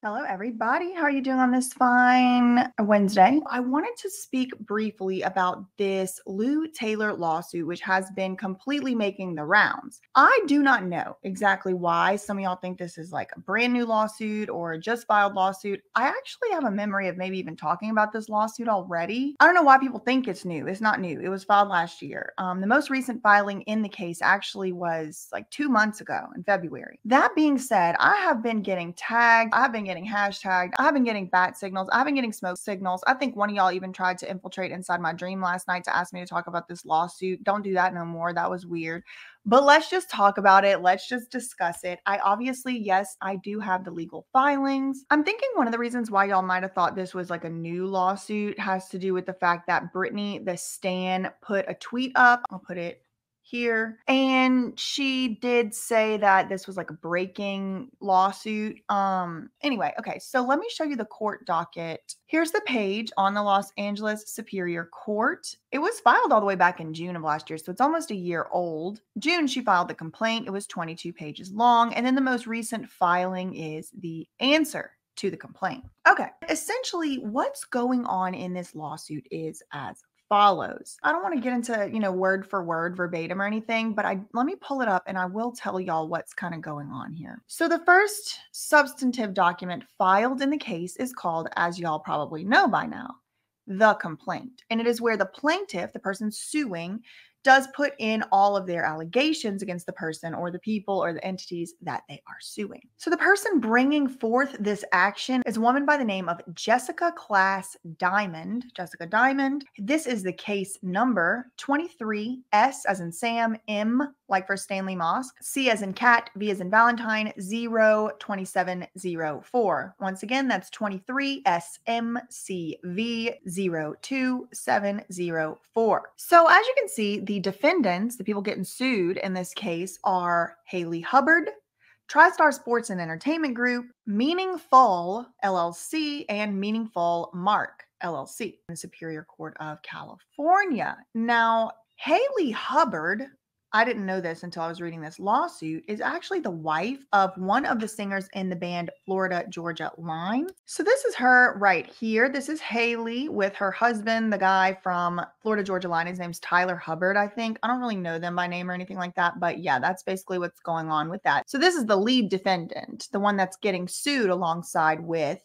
Hello, everybody. How are you doing on this fine Wednesday? I wanted to speak briefly about this Lou Taylor lawsuit, which has been completely making the rounds. I do not know exactly why some of y'all think this is like a brand new lawsuit or a just filed lawsuit. I actually have a memory of maybe even talking about this lawsuit already. I don't know why people think it's new. It's not new. It was filed last year. The most recent filing in the case actually was like 2 months ago in February. That being said, I have been getting tagged. I've been getting hashtagged. I've been getting bat signals. I've been getting smoke signals. I think one of y'all even tried to infiltrate inside my dream last night to ask me to talk about this lawsuit. Don't do that no more. That was weird. But let's just talk about it. Let's just discuss it. Yes, I do have the legal filings. I'm thinking one of the reasons why y'all might have thought this was like a new lawsuit has to do with the fact that Brittany, the Stan, put a tweet up. I'll put it here. And she did say that this was like a breaking lawsuit. Anyway, okay, so let me show you the court docket. Here's the page on the Los Angeles Superior Court. It was filed all the way back in June of last year, so it's almost a year old. June, she filed the complaint. It was 22 pages long. And then the most recent filing is the answer to the complaint. Okay, essentially what's going on in this lawsuit is as follows. I don't want to get into, word for word verbatim or anything, but let me pull it up and I will tell y'all what's kind of going on here. So the first substantive document filed in the case is called, as y'all probably know by now, the complaint. And it is where the plaintiff, the person suing, does put in all of their allegations against the person or the people or the entities that they are suing. So the person bringing forth this action is a woman by the name of Jessica Class Diamond. Jessica Diamond. This is the case number 23, S as in Sam, M like for Stanley Mosk, C as in cat, V as in Valentine, 02704. Once again, that's 23 SMCV 02704. So as you can see, the defendants, the people getting sued in this case, are Haley Hubbard, TriStar Sports and Entertainment Group, Meaningful LLC, and Meaningful Mark LLC in the Superior Court of California. Now, Haley Hubbard, I didn't know this until I was reading this lawsuit, is actually the wife of one of the singers in the band Florida Georgia Line. So this is her right here. This is Haley with her husband, the guy from Florida Georgia Line. His name's Tyler Hubbard, I think. I don't really know them by name or anything like that, but yeah, that's basically what's going on with that. So this is the lead defendant, the one that's getting sued alongside with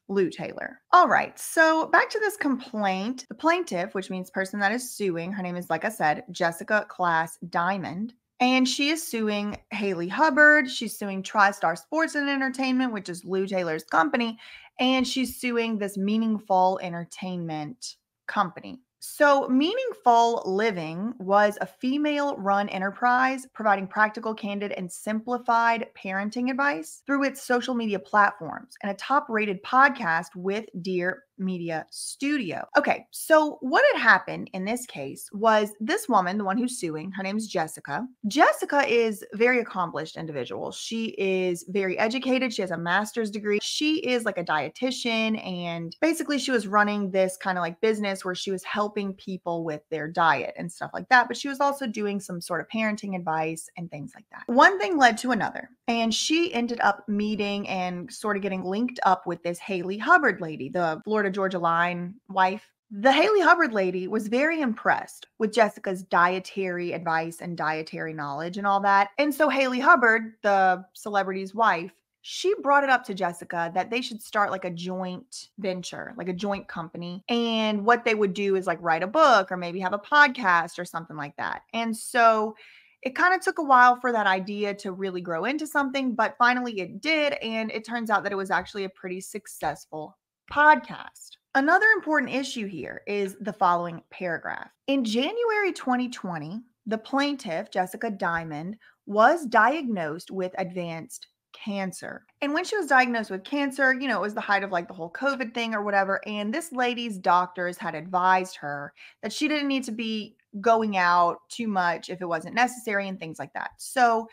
Lou Taylor. All right, so back to this complaint. The plaintiff, which means person that is suing, her name is, like I said, Jessica Class Diamond. And she is suing Haley Hubbard. She's suing TriStar Sports and Entertainment, which is Lou Taylor's company. And she's suing this Meaningful Entertainment company. So Meaningful Living was a female-run enterprise providing practical, candid, and simplified parenting advice through its social media platforms and a top-rated podcast with Dear Media Studio. Okay, so what had happened in this case was this woman, the one who's suing, her name is Jessica. Jessica is a very accomplished individual. She is very educated. She has a master's degree. She is like a dietitian, and basically she was running this kind of like business where she was helping people with their diet and stuff like that. But she was also doing some sort of parenting advice and things like that. One thing led to another, and she ended up meeting and sort of getting linked up with this Haley Hubbard lady, the Florida Georgia Line wife. The Haley Hubbard lady was very impressed with Jessica's dietary advice and dietary knowledge and all that. And so Haley Hubbard, the celebrity's wife, she brought it up to Jessica that they should start like a joint venture, like a joint company. And what they would do is like write a book or maybe have a podcast or something like that. And so it kind of took a while for that idea to really grow into something, but finally it did. And it turns out that it was actually a pretty successful podcast. Another important issue here is the following paragraph. In January 2020, the plaintiff, Jessica Diamond, was diagnosed with advanced cancer. And when she was diagnosed with cancer, it was the height of like the whole COVID thing or whatever. And this lady's doctors had advised her that she didn't need to be going out too much if it wasn't necessary and things like that. So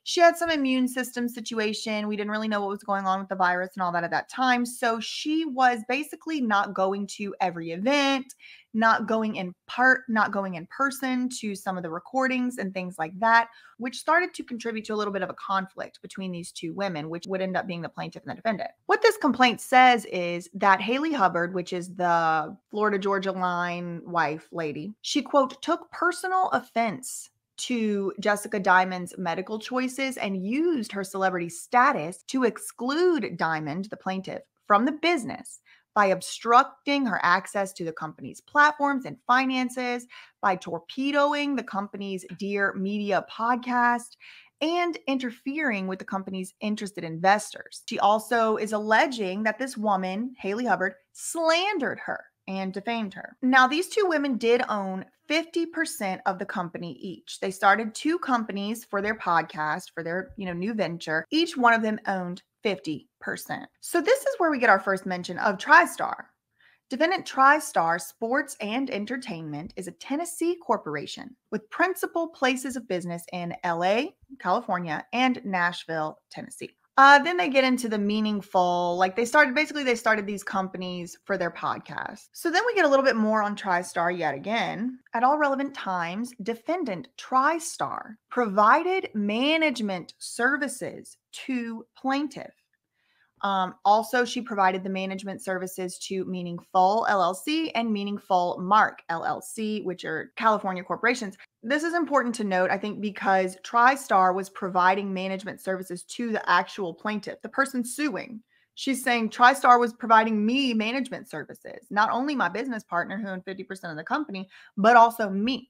She had some immune system situation. We didn't really know what was going on with the virus and all that at that time. So she was basically not going to every event, not going in person to some of the recordings and things like that, which started to contribute to a little bit of a conflict between these two women, which would end up being the plaintiff and the defendant. What this complaint says is that Haley Hubbard, which is the Florida Georgia Line wife lady, she, quote, took personal offense to Jessica Diamond's medical choices and used her celebrity status to exclude Diamond, the plaintiff, from the business by obstructing her access to the company's platforms and finances, by torpedoing the company's Dear Media podcast, and interfering with the company's interested investors. She also is alleging that this woman, Haley Hubbard, slandered her and defamed her. Now, these two women did own 50% of the company each. They started two companies for their podcast, for their, new venture. Each one of them owned 50%. So this is where we get our first mention of TriStar. Defendant TriStar Sports and Entertainment is a Tennessee corporation with principal places of business in LA, California, and Nashville, Tennessee. Then they get into the meaningful, they started these companies for their podcast. So then we get a little bit more on TriStar yet again. At all relevant times, defendant TriStar provided management services to plaintiff. Also, she provided the management services to Meaningful LLC and Meaningful Mark LLC, which are California corporations. This is important to note, I think, because TriStar was providing management services to the actual plaintiff, the person suing. She's saying TriStar was providing me management services, not only my business partner who owned 50% of the company, but also me.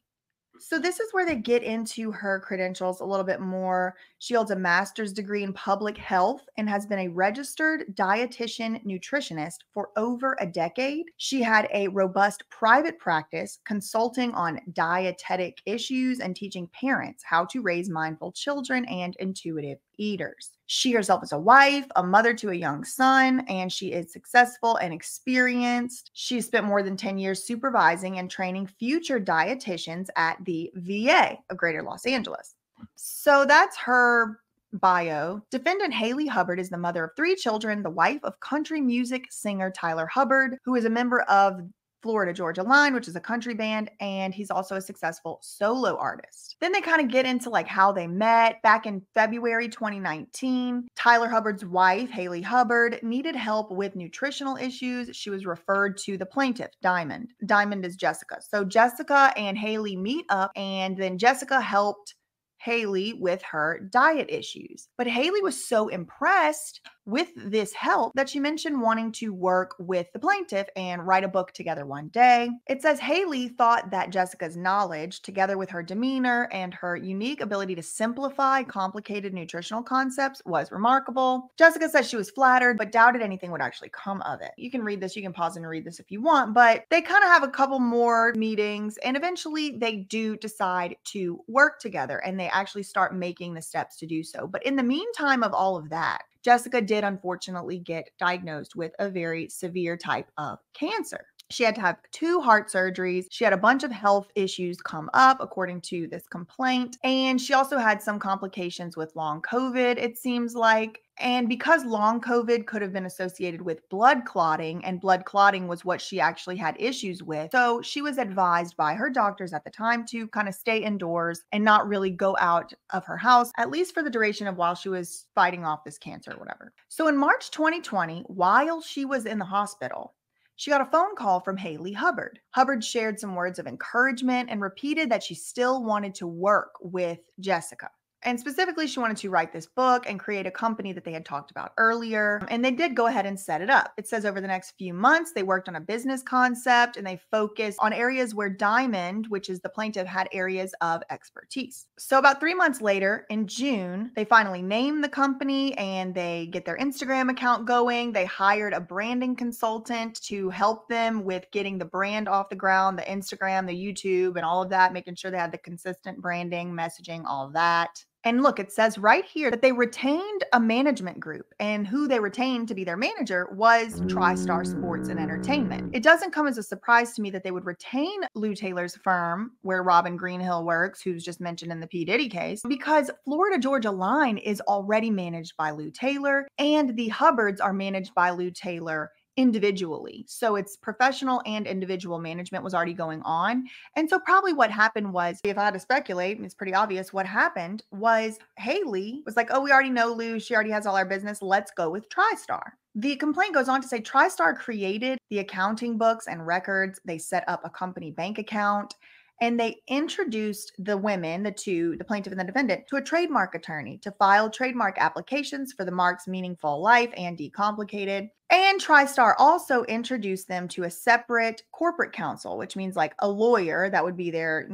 So this is where they get into her credentials a little bit more. She holds a master's degree in public health and has been a registered dietitian nutritionist for over a decade. She had a robust private practice consulting on dietetic issues and teaching parents how to raise mindful children and intuitive eaters. She herself is a wife, a mother to a young son, and she is successful and experienced. She spent more than 10 years supervising and training future dietitians at the VA of Greater Los Angeles. So that's her bio. Defendant Haley Hubbard is the mother of 3 children, the wife of country music singer Tyler Hubbard, who is a member of Florida Georgia Line, which is a country band, and he's also a successful solo artist. Then they kind of get into how they met. Back in February 2019, Tyler Hubbard's wife, Haley Hubbard, needed help with nutritional issues. She was referred to the plaintiff, Diamond. Diamond is Jessica. So Jessica and Haley meet up, and then Jessica helped Haley with her diet issues. But Haley was so impressed with this help that she mentioned wanting to work with the plaintiff and write a book together one day. It says Haley thought that Jessica's knowledge, together with her demeanor and her unique ability to simplify complicated nutritional concepts, was remarkable. Jessica says she was flattered, but doubted anything would actually come of it. You can read this, you can pause and read this if you want, but they kind of have a couple more meetings, and eventually they do decide to work together, and they actually start making the steps to do so. But in the meantime of all of that, Jessica did unfortunately get diagnosed with a very severe type of cancer. She had to have 2 heart surgeries. She had a bunch of health issues come up, according to this complaint. And she also had some complications with long COVID, it seems like. And because long COVID could have been associated with blood clotting, and blood clotting was what she actually had issues with, so she was advised by her doctors at the time to kind of stay indoors and not really go out of her house, at least for the duration of while she was fighting off this cancer or whatever. So in March 2020, while she was in the hospital, she got a phone call from Haley Hubbard. Hubbard shared some words of encouragement and repeated that she still wanted to work with Jessica. And specifically, she wanted to write this book and create a company that they had talked about earlier. And they did go ahead and set it up. It says over the next few months, they worked on a business concept and they focused on areas where Diamond, which is the plaintiff, had areas of expertise. So about 3 months later, in June, they finally named the company and they get their Instagram account going. They hired a branding consultant to help them with getting the brand off the ground, the Instagram, the YouTube, and all of that, making sure they had the consistent branding, messaging, all of that. And look, it says right here that they retained a management group, and who they retained to be their manager was TriStar Sports and Entertainment. It doesn't come as a surprise to me that they would retain Lou Taylor's firm, where Robin Greenhill works, who's just mentioned in the P. Diddy case, because Florida Georgia Line is already managed by Lou Taylor, and the Hubbards are managed by Lou Taylor individually. So it's professional and individual management was already going on. And so probably what happened was, if I had to speculate, and it's pretty obvious what happened, was Haley was like, oh, we already know Lou. She already has all our business. Let's go with TriStar. The complaint goes on to say TriStar created the accounting books and records. They set up a company bank account. And they introduced the women, the plaintiff and the defendant, to a trademark attorney to file trademark applications for the marks Meaningful Life and Decomplicated. And TriStar also introduced them to a separate corporate counsel, which means like a lawyer that would be their,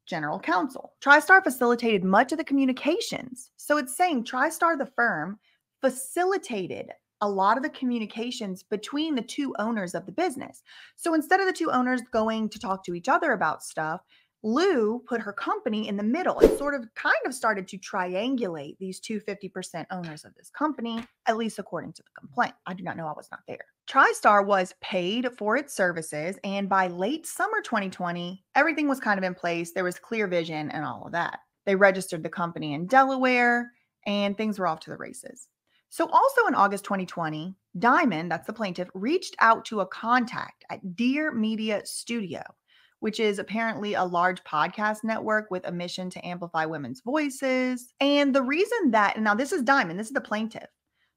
general counsel. TriStar facilitated much of the communications. So it's saying TriStar, the firm, facilitated a lot of the communications between the two owners of the business. So instead of the two owners going to talk to each other about stuff, Lou put her company in the middle and kind of started to triangulate these two 50% owners of this company, at least according to the complaint. I do not know. I was not there. TriStar was paid for its services, and by late summer 2020, everything was kind of in place. There was clear vision and all of that. They registered the company in Delaware, and things were off to the races. So also in August 2020, Diamond, that's the plaintiff, reached out to a contact at Dear Media Studio, which is apparently a large podcast network with a mission to amplify women's voices. And the reason that, now this is Diamond, this is the plaintiff.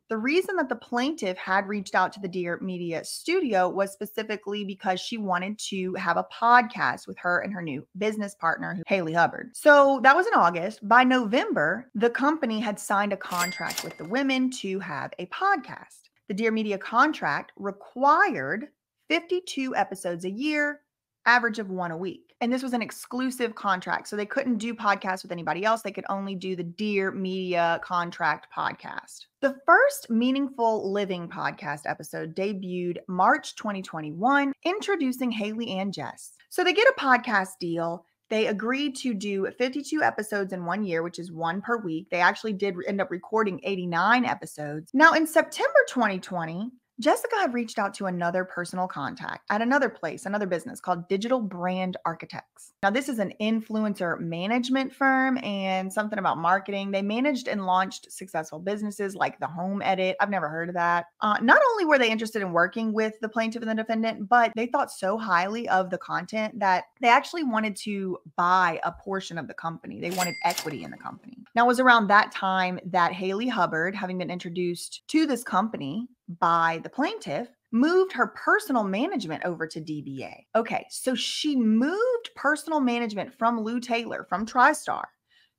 The reason that the plaintiff had reached out to the Dear Media Studio was specifically because she wanted to have a podcast with her and her new business partner, Haley Hubbard. So that was in August. By November, the company had signed a contract with the women to have a podcast. The Dear Media contract required 52 episodes a year, average of one a week. And this was an exclusive contract. So they couldn't do podcasts with anybody else. They could only do the Dear Media contract podcast. The first Meaningful Living podcast episode debuted March 2021, introducing Haley and Jess. So they get a podcast deal. They agreed to do 52 episodes in 1 year, which is one per week. They actually did end up recording 89 episodes. Now in September 2020, Jessica had reached out to another personal contact at another place, another business called Digital Brand Architects. Now, this is an influencer management firm and something about marketing. They managed and launched successful businesses like The Home Edit. I've never heard of that. Not only were they interested in working with the plaintiff and the defendant, but they thought so highly of the content that they actually wanted to buy a portion of the company. They wanted equity in the company. Now, it was around that time that Haley Hubbard, having been introduced to this company by the plaintiff, moved her personal management over to DBA. Okay, so she moved personal management from Lou Taylor, from TriStar.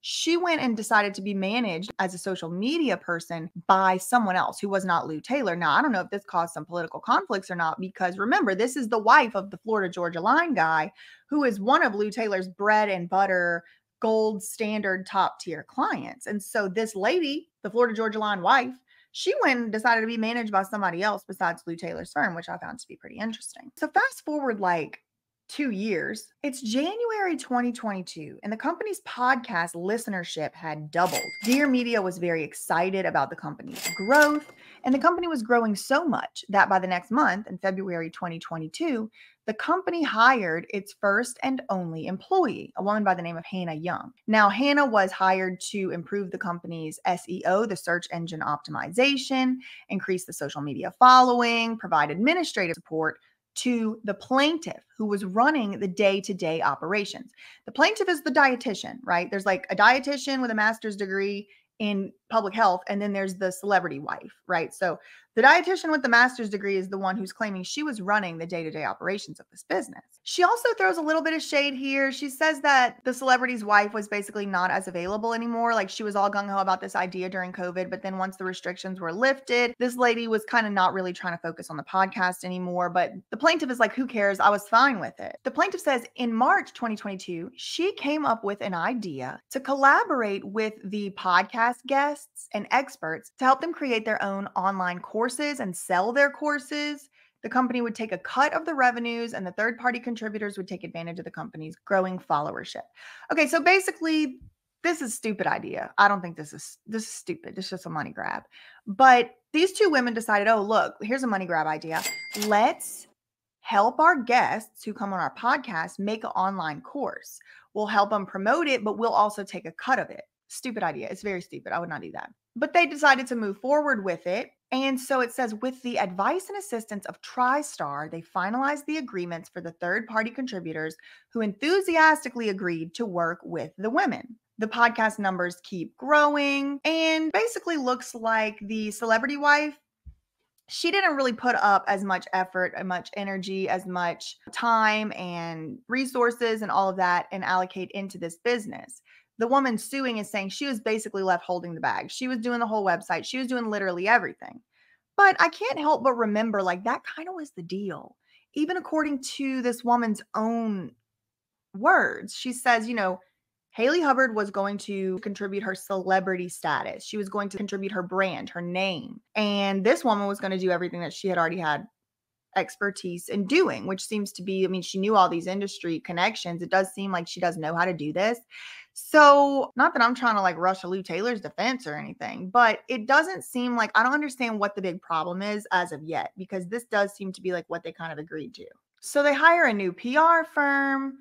She went and decided to be managed as a social media person by someone else who was not Lou Taylor. Now, I don't know if this caused some political conflicts or not, because remember, this is the wife of the Florida Georgia Line guy, who is one of Lou Taylor's bread and butter, gold standard, top tier clients. And so this lady, the Florida Georgia Line wife, she went and decided to be managed by somebody else besides Lou Taylor's firm, which I found to be pretty interesting. So fast forward like 2 years, it's January 2022, and the company's podcast listenership had doubled. Dear Media was very excited about the company's growth, and the company was growing so much that by the next month, in February 2022, the company hired its first and only employee, a woman by the name of Hannah Young. Now, Hannah was hired to improve the company's SEO, the search engine optimization, increase the social media following, provide administrative support to the plaintiff who was running the day-to-day operations. The plaintiff is the dietitian, right? There's like a dietitian with a master's degree in public health, and then there's the celebrity wife, right? So the dietitian with the master's degree is the one who's claiming she was running the day-to-day operations of this business. She also throws a little bit of shade here. She says that the celebrity's wife was basically not as available anymore. Like, she was all gung-ho about this idea during COVID, but then once the restrictions were lifted, this lady was kind of not really trying to focus on the podcast anymore. But the plaintiff is like, who cares? I was fine with it. The plaintiff says in March 2022, she came up with an idea to collaborate with the podcast guests and experts to help them create their own online courses and sell their courses. The company would take a cut of the revenues, and the third-party contributors would take advantage of the company's growing followership. Okay, so basically, This is a stupid idea. I don't think this is stupid. It's just a money grab. But these two women decided, oh, look, here's a money grab idea. Let's help our guests who come on our podcast make an online course. We'll help them promote it, but we'll also take a cut of it. Stupid idea. It's very stupid. I would not do that. But they decided to move forward with it. And so it says, with the advice and assistance of TriStar, they finalized the agreements for the third-party contributors who enthusiastically agreed to work with the women. The podcast numbers keep growing, and basically looks like the celebrity wife, she didn't really put up as much effort, as much energy, as much time and resources and all of that and allocate into this business. The woman suing is saying she was basically left holding the bag. She was doing the whole website. She was doing literally everything. But I can't help but remember, like, that kind of was the deal. Even according to this woman's own words, she says, Haley Hubbard was going to contribute her celebrity status. She was going to contribute her brand, her name. And this woman was going to do everything that she had already had expertise in doing, which seems to be, she knew all these industry connections. It does seem like she does know how to do this. So not that I'm trying to like rush Lou Taylor's defense or anything, but it doesn't seem like, I don't understand what the big problem is as of yet, because this does seem to be like what they kind of agreed to. So they hire a new PR firm.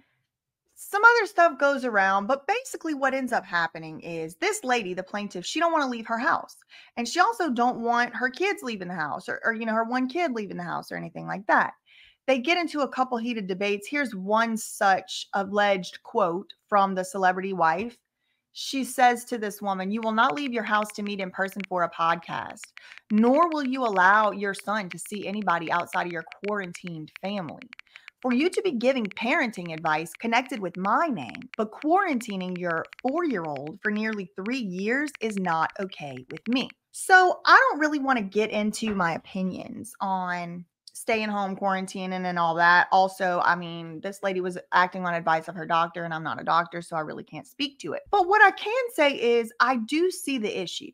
Some other stuff goes around, but basically what ends up happening is this lady, the plaintiff, she don't want to leave her house. And she also don't want her kids leaving the house or her one kid leaving the house or anything like that. They get into a couple heated debates. Here's one such alleged quote from the celebrity wife. She says to this woman, "You will not leave your house to meet in person for a podcast, nor will you allow your son to see anybody outside of your quarantined family. For you to be giving parenting advice connected with my name, but quarantining your 4-year-old for nearly 3 years is not okay with me." So I don't really want to get into my opinions on staying home, quarantining, and all that. Also, this lady was acting on advice of her doctor, and I'm not a doctor, so I really can't speak to it. But what I can say is I do see the issue.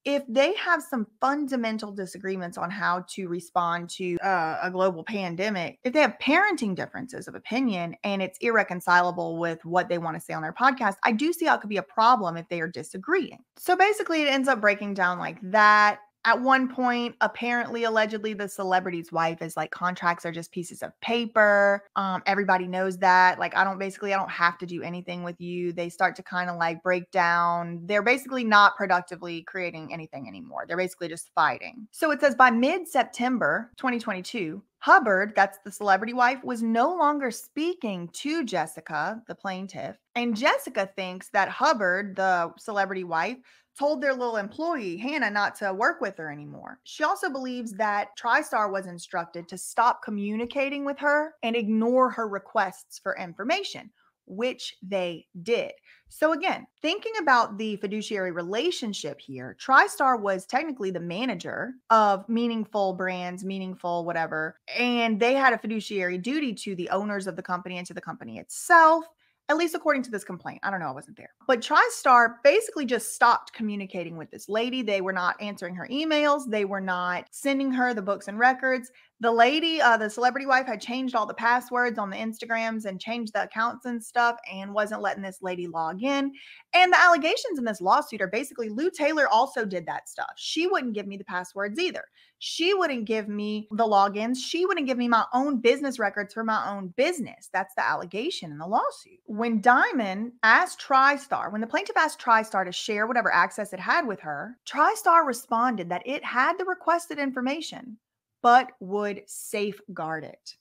If they have some fundamental disagreements on how to respond to a global pandemic, if they have parenting differences of opinion and it's irreconcilable with what they want to say on their podcast, I do see how it could be a problem if they are disagreeing. So basically, it ends up breaking down like that. At one point, apparently, allegedly, the celebrity's wife is like, contracts are just pieces of paper. Everybody knows that. Like, I don't have to do anything with you. They start to kind of like break down. They're basically not productively creating anything anymore. They're basically just fighting. So it says by mid-September 2022, Hubbard, that's the celebrity wife, was no longer speaking to Jessica, the plaintiff. And Jessica thinks that Hubbard, the celebrity wife, told their little employee, Hannah, not to work with her anymore. She also believes that TriStar was instructed to stop communicating with her and ignore her requests for information, which they did. So again, thinking about the fiduciary relationship here, TriStar was technically the manager of Meaningful Brands, Meaningful whatever, and they had a fiduciary duty to the owners of the company and to the company itself. At least according to this complaint. I don't know, I wasn't there. But TriStar basically just stopped communicating with this lady. They were not answering her emails. They were not sending her the books and records. The lady, the celebrity wife, had changed all the passwords on the Instagrams and changed the accounts and stuff and wasn't letting this lady log in. And the allegations in this lawsuit are basically Lou Taylor also did that stuff. She wouldn't give me the passwords either. She wouldn't give me the logins. She wouldn't give me my own business records for my own business. That's the allegation in the lawsuit. When Diamond asked TriStar, when the plaintiff asked TriStar to share whatever access it had with her, TriStar responded that it had the requested information, but would safeguard it.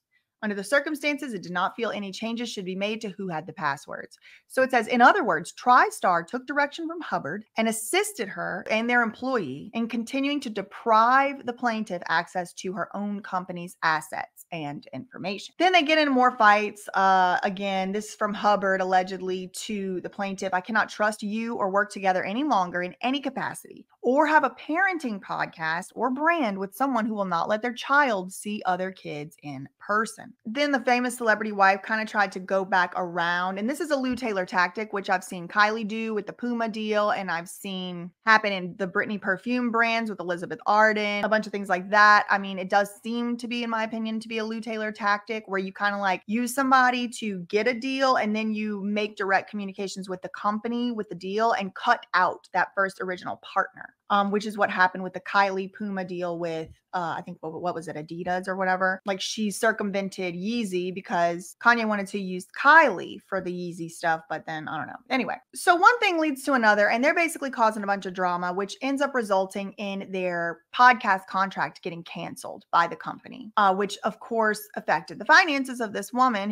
Under the circumstances, it did not feel any changes should be made to who had the passwords. So it says, in other words, TriStar took direction from Hubbard and assisted her and their employee in continuing to deprive the plaintiff access to her own company's assets and information. Then they get into more fights. Again, this is from Hubbard allegedly to the plaintiff. "I cannot trust you or work together any longer in any capacity or have a parenting podcast or brand with someone who will not let their child see other kids in person. Then the famous celebrity wife kind of tried to go back around, and this is a Lou Taylor tactic, which I've seen Kylie do with the Puma deal, and I've seen happen in the Britney perfume brands with Elizabeth Arden, a bunch of things like that. I mean, it does seem to be, in my opinion, to be a Lou Taylor tactic where you kind of like use somebody to get a deal, and then you make direct communications with the company with the deal and cut out that first original partner. Which is what happened with the Kylie Puma deal with, I think, what was it, Adidas or whatever? Like, she circumvented Yeezy because Kanye wanted to use Kylie for the Yeezy stuff, but then I don't know. Anyway, so one thing leads to another, and they're basically causing a bunch of drama, which ends up resulting in their podcast contract getting canceled by the company, which of course affected the finances of this woman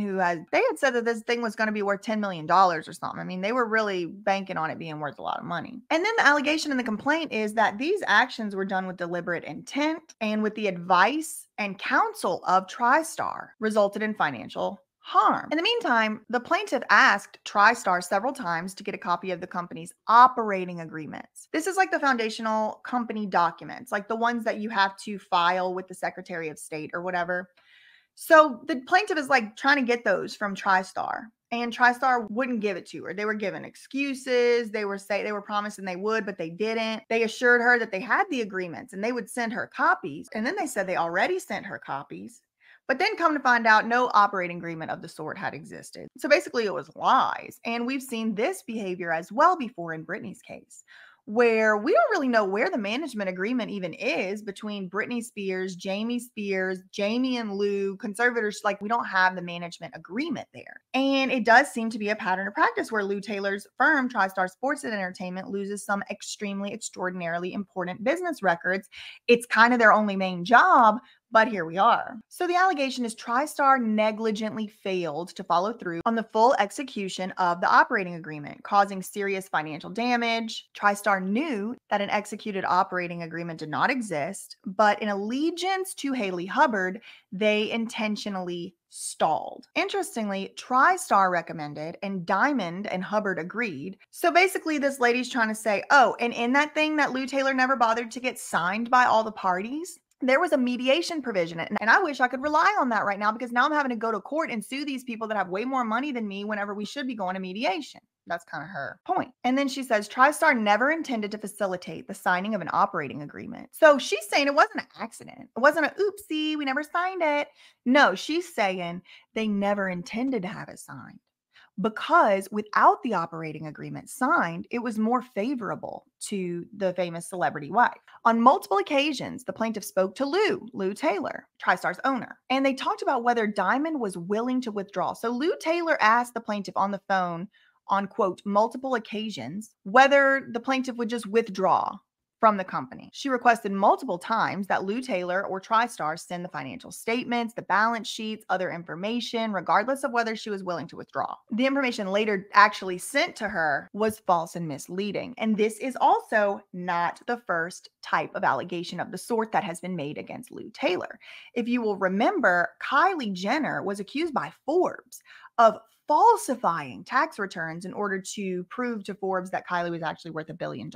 they had said that this thing was going to be worth $10 million or something. I mean, they were really banking on it being worth a lot of money. And then the allegation in the complaint is that these actions were done with deliberate intent and with the advice and counsel of TriStar resulted in financial harm. In the meantime, the plaintiff asked TriStar several times to get a copy of the company's operating agreements. This is like the foundational company documents, like the ones that you have to file with the Secretary of State or whatever. So the plaintiff is like trying to get those from TriStar. And TriStar wouldn't give it to her. They were given excuses. They were promising they would, but they didn't. They assured her that they had the agreements and they would send her copies. And then they said they already sent her copies. But then come to find out, no operating agreement of the sort had existed. So basically it was lies. And we've seen this behavior as well before in Britney's case, where we don't really know where the management agreement even is between Britney Spears, Jamie and Lou, conservators. Like, we don't have the management agreement there. And it does seem to be a pattern of practice where Lou Taylor's firm, TriStar Sports and Entertainment, loses some extraordinarily important business records. It's kind of their only main job, but here we are. So the allegation is TriStar negligently failed to follow through on the full execution of the operating agreement, causing serious financial damage. TriStar knew that an executed operating agreement did not exist, but in allegiance to Haley Hubbard, they intentionally stalled. Interestingly, TriStar recommended and Diamond and Hubbard agreed. So basically this lady's trying to say, oh, and in that thing that Lou Taylor never bothered to get signed by all the parties, there was a mediation provision. And I wish I could rely on that right now, because now I'm having to go to court and sue these people that have way more money than me whenever we should be going to mediation. That's kind of her point. And then she says TriStar never intended to facilitate the signing of an operating agreement. So she's saying it wasn't an accident. It wasn't a oopsie, we never signed it. No, she's saying they never intended to have it signed, because without the operating agreement signed, it was more favorable to the famous celebrity wife. On multiple occasions, the plaintiff spoke to Lou Taylor, TriStar's owner, and they talked about whether Diamond was willing to withdraw. So Lou Taylor asked the plaintiff on the phone on, quote, multiple occasions, whether the plaintiff would just withdraw from the company. She requested multiple times that Lou Taylor or TriStar send the financial statements, the balance sheets, other information, regardless of whether she was willing to withdraw. The information later actually sent to her was false and misleading. And this is also not the first type of allegation of the sort that has been made against Lou Taylor. If you will remember, Kylie Jenner was accused by Forbes of falsifying tax returns in order to prove to Forbes that Kylie was actually worth $1 billion.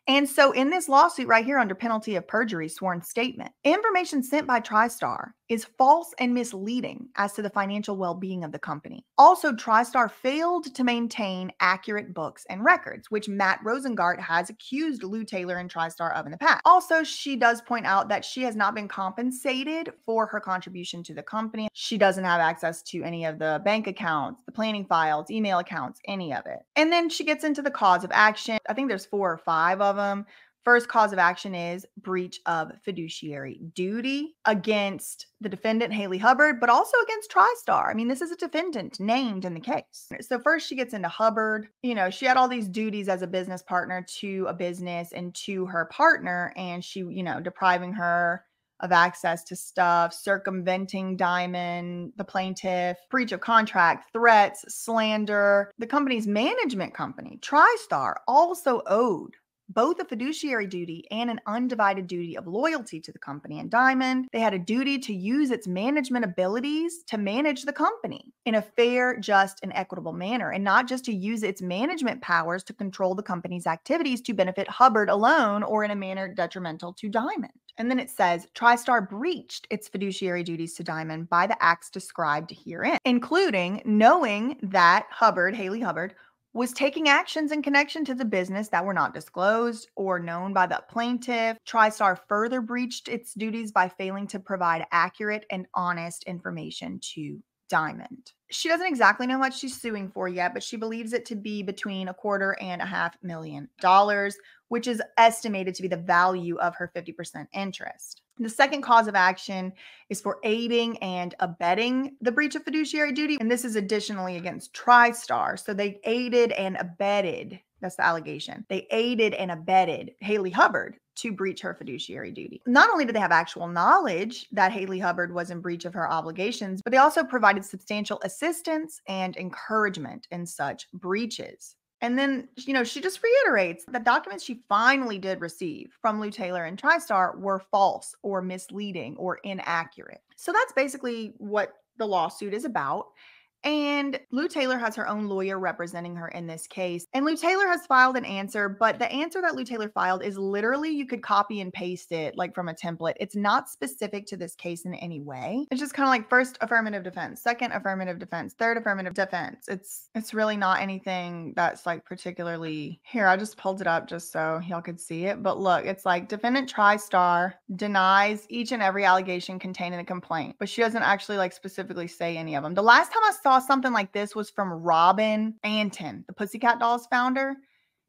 And so in this lawsuit right here, under penalty of perjury, sworn statement, information sent by TriStar is false and misleading as to the financial well-being of the company. Also, TriStar failed to maintain accurate books and records, which Matt Rosengart has accused Lou Taylor and TriStar of in the past. Also, she does point out that she has not been compensated for her contribution to the company. She doesn't have access to any of the bank accounts, the planning files, email accounts, any of it. And then she gets into the cause of action. I think there's 4 or 5 of them. First cause of action is breach of fiduciary duty against the defendant, Haley Hubbard, but also against TriStar. I mean, this is a defendant named in the case. So first she gets into Hubbard. You know, she had all these duties as a business partner to a business and to her partner, and she, depriving her of access to stuff, circumventing Diamond, the plaintiff, breach of contract, threats, slander. The company's management company, TriStar, also owed both a fiduciary duty and an undivided duty of loyalty to the company. And Diamond, they had a duty to use its management abilities to manage the company in a fair, just, and equitable manner, and not just to use its management powers to control the company's activities to benefit Hubbard alone or in a manner detrimental to Diamond. And then it says, TriStar breached its fiduciary duties to Diamond by the acts described herein, including knowing that Haley Hubbard, was taking actions in connection to the business that were not disclosed or known by the plaintiff. TriStar further breached its duties by failing to provide accurate and honest information to Diamond. She doesn't exactly know how much she's suing for yet, but she believes it to be between $250,000 and $500,000, which is estimated to be the value of her 50% interest. The second cause of action is for aiding and abetting the breach of fiduciary duty, and this is additionally against TriStar. So they aided and abetted, that's the allegation. They aided and abetted Haley Hubbard to breach her fiduciary duty. Not only did they have actual knowledge that Haley Hubbard was in breach of her obligations, but they also provided substantial assistance and encouragement in such breaches. And then, she just reiterates the documents she finally did receive from Lou Taylor and TriStar were false or misleading or inaccurate. So that's basically what the lawsuit is about. And Lou Taylor has her own lawyer representing her in this case. And Lou Taylor has filed an answer, but the answer that Lou Taylor filed is literally, you could copy and paste it like from a template. It's not specific to this case in any way. It's just kind of like first affirmative defense, second affirmative defense, third affirmative defense. It's really not anything that's like particularly here. I just pulled it up just so y'all could see it. But look, it's like defendant TriStar denies each and every allegation contained in the complaint, but she doesn't actually like specifically say any of them. The last time I saw something like this was from Robin Anton, the Pussycat Dolls founder.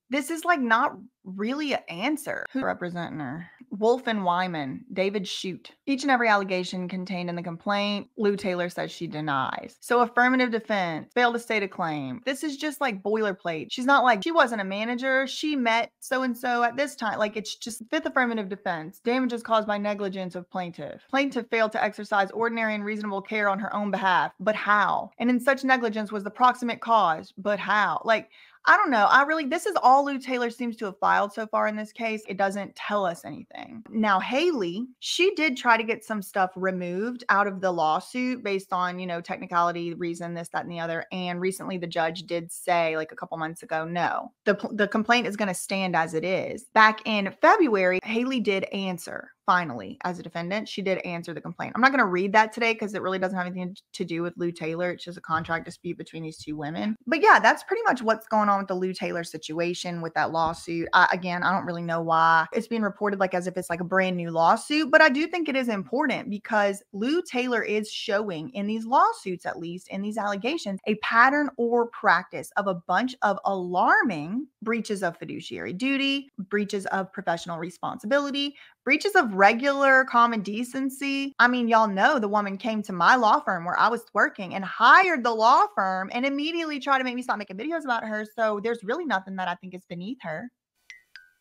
This is like not really an answer. Who's representing her? Wolf and Wyman, David Shute. Each and every allegation contained in the complaint, Lou Taylor says she denies. So affirmative defense, failed to state a claim. This is just like boilerplate. She's not like, she wasn't a manager. She met so-and-so at this time. Like, it's just fifth affirmative defense. Damages caused by negligence of plaintiff. Plaintiff failed to exercise ordinary and reasonable care on her own behalf. But how? And in such negligence was the proximate cause. But how? Like, I don't know. This is all Lou Taylor seems to have filed so far in this case. It doesn't tell us anything. Now, Haley, she did try to get some stuff removed out of the lawsuit based on, technicality, reason, this, that, and the other. And recently the judge did say, like a couple months ago, no, the complaint is going to stand as it is. Back in February, Haley did answer. Finally, as a defendant, she did answer the complaint. I'm not going to read that today because it really doesn't have anything to do with Lou Taylor. It's just a contract dispute between these two women. But yeah, that's pretty much what's going on with the Lou Taylor situation with that lawsuit. Again, I don't really know why it's being reported like as if it's like a brand new lawsuit, but I do think it is important because Lou Taylor is showing in these lawsuits, at least in these allegations, a pattern or practice of a bunch of alarming breaches of fiduciary duty, breaches of professional responsibility, breaches of regular common decency. I mean, y'all know the woman came to my law firm where I was working and hired the law firm and immediately tried to make me stop making videos about her. So there's really nothing that I think is beneath her.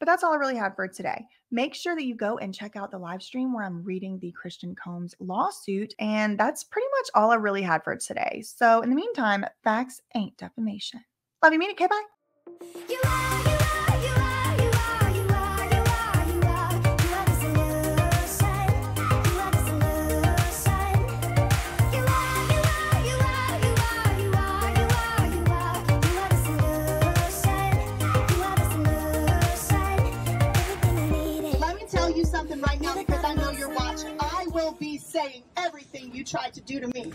But that's all I really had for today. Make sure that you go and check out the live stream where I'm reading the Christian Combs lawsuit. And that's pretty much all I really had for today. So in the meantime, facts ain't defamation. Love you, mean it. Okay, bye. Something right now because I know you're watching. I will be saying everything you tried to do to me.